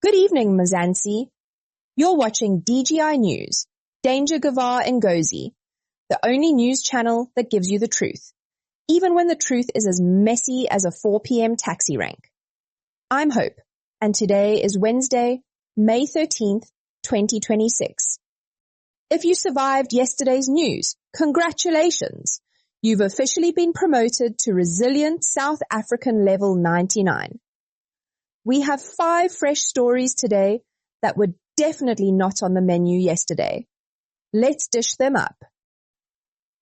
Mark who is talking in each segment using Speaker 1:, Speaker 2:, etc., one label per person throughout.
Speaker 1: Good evening, Mzansi. You're watching DGI News, Danger Gavar Ngozi, the only news channel that gives you the truth, even when the truth is as messy as a 4 p.m. taxi rank. I'm Hope, and today is Wednesday, May 13th, 2026. If you survived yesterday's news, congratulations! You've officially been promoted to Resilient South African Level 99. We have 5 fresh stories today that were definitely not on the menu yesterday. Let's dish them up.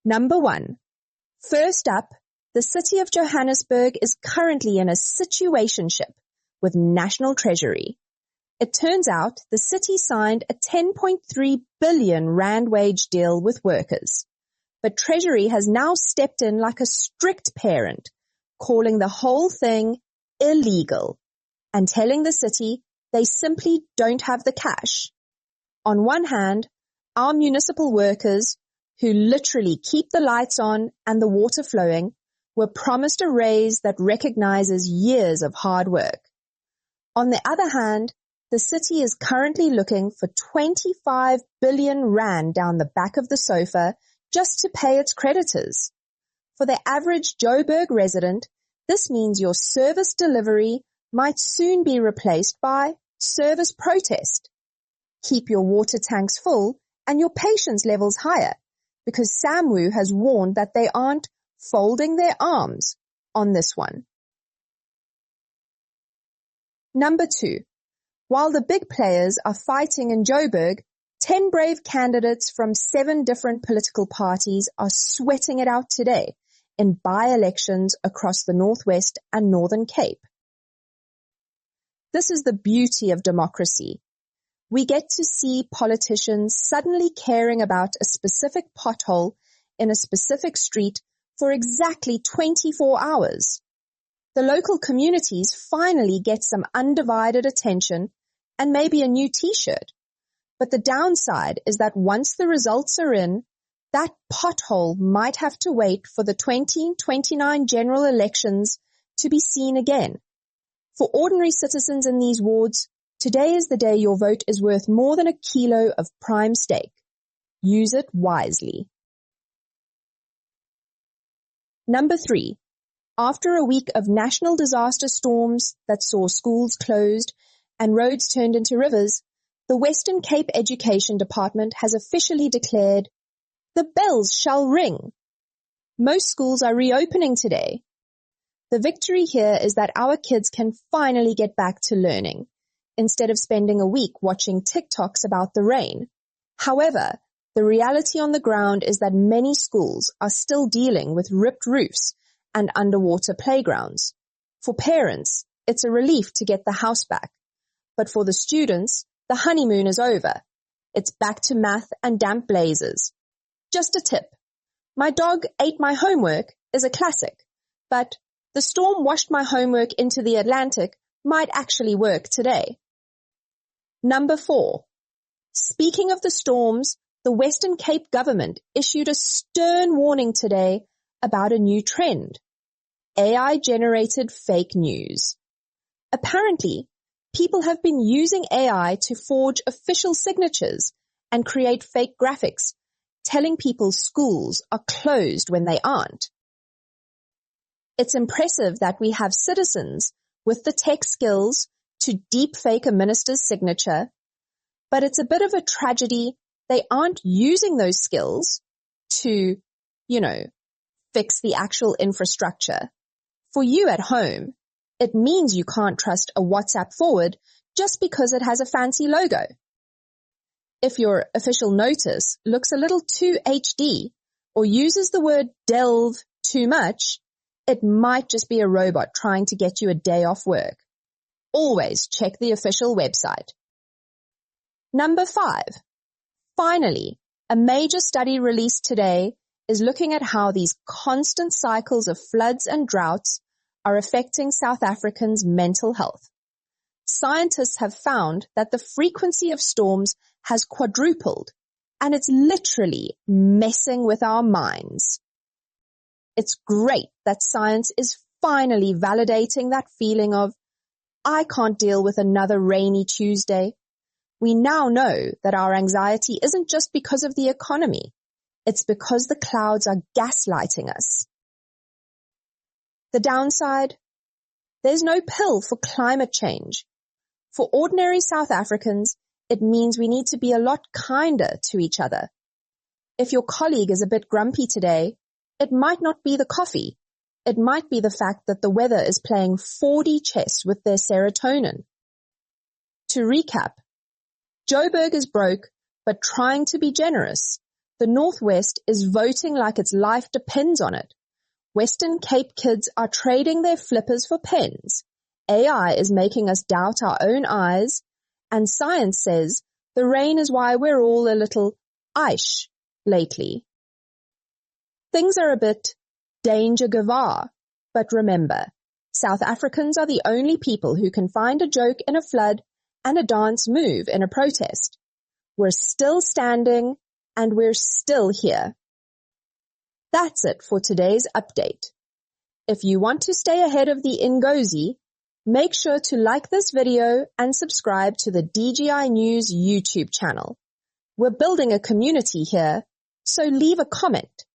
Speaker 1: Number 1. First up, the city of Johannesburg is currently in a situationship with National Treasury. It turns out the city signed a 10.3 billion rand wage deal with workers. But Treasury has now stepped in like a strict parent, calling the whole thing illegal and telling the city they simply don't have the cash. On one hand, our municipal workers, who literally keep the lights on and the water flowing, were promised a raise that recognizes years of hard work. On the other hand, the city is currently looking for 25 billion rand down the back of the sofa just to pay its creditors. For the average Joburg resident, this means your service delivery might soon be replaced by service protest. Keep your water tanks full and your patience levels higher, because SAMWU has warned that they aren't folding their arms on this one. Number 2. While the big players are fighting in Joburg, 10 brave candidates from 7 different political parties are sweating it out today in by-elections across the Northwest and Northern Cape. This is the beauty of democracy. We get to see politicians suddenly caring about a specific pothole in a specific street for exactly 24 hours. The local communities finally get some undivided attention and maybe a new t-shirt. But the downside is that once the results are in, that pothole might have to wait for the 2029 general elections to be seen again. For ordinary citizens in these wards, today is the day your vote is worth more than a kilo of prime steak. Use it wisely. Number 3. After a week of national disaster storms that saw schools closed and roads turned into rivers, the Western Cape Education Department has officially declared, the bells shall ring. Most schools are reopening today. The victory here is that our kids can finally get back to learning, instead of spending a week watching TikToks about the rain. However, the reality on the ground is that many schools are still dealing with ripped roofs and underwater playgrounds. For parents, it's a relief to get the house back. But for the students, the honeymoon is over. It's back to math and damp blazers. Just a tip. My dog ate my homework is a classic, but the storm washed my homework into the Atlantic might actually work today. Number 4. Speaking of the storms, the Western Cape government issued a stern warning today about a new trend: AI-generated fake news. Apparently, people have been using AI to forge official signatures and create fake graphics, telling people schools are closed when they aren't. It's impressive that we have citizens with the tech skills to deepfake a minister's signature, but it's a bit of a tragedy they aren't using those skills to, fix the infrastructure. For you at home, it means you can't trust a WhatsApp forward just because it has a fancy logo. If your official notice looks a little too HD or uses the word delve too much, it might just be a robot trying to get you a day off work. Always check the official website. Number 5. Finally, a major study released today is looking at how these constant cycles of floods and droughts are affecting South Africans' mental health. Scientists have found that the frequency of storms has quadrupled, and it's literally messing with our minds. It's great that science is finally validating that feeling of, I can't deal with another rainy Tuesday. We now know that our anxiety isn't just because of the economy. It's because the clouds are gaslighting us. The downside? There's no pill for climate change. For ordinary South Africans, it means we need to be a lot kinder to each other. If your colleague is a bit grumpy today, it might not be the coffee. It might be the fact that the weather is playing 4D chess with their serotonin. To recap, Joburg is broke, but trying to be generous. The Northwest is voting like its life depends on it. Western Cape kids are trading their flippers for pens. AI is making us doubt our own eyes. And science says the rain is why we're all a little aish lately. Things are a bit danger gevaar, but remember, South Africans are the only people who can find a joke in a flood and a dance move in a protest. We're still standing and we're still here. That's it for today's update. If you want to stay ahead of the Ngozi, make sure to like this video and subscribe to the DGI News YouTube channel. We're building a community here, so leave a comment.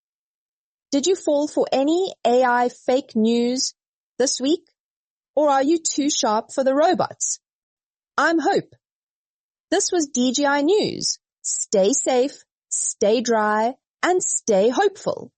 Speaker 1: Did you fall for any AI fake news this week? Or are you too sharp for the robots? I'm Hope. This was DGI News. Stay safe, stay dry, and stay hopeful.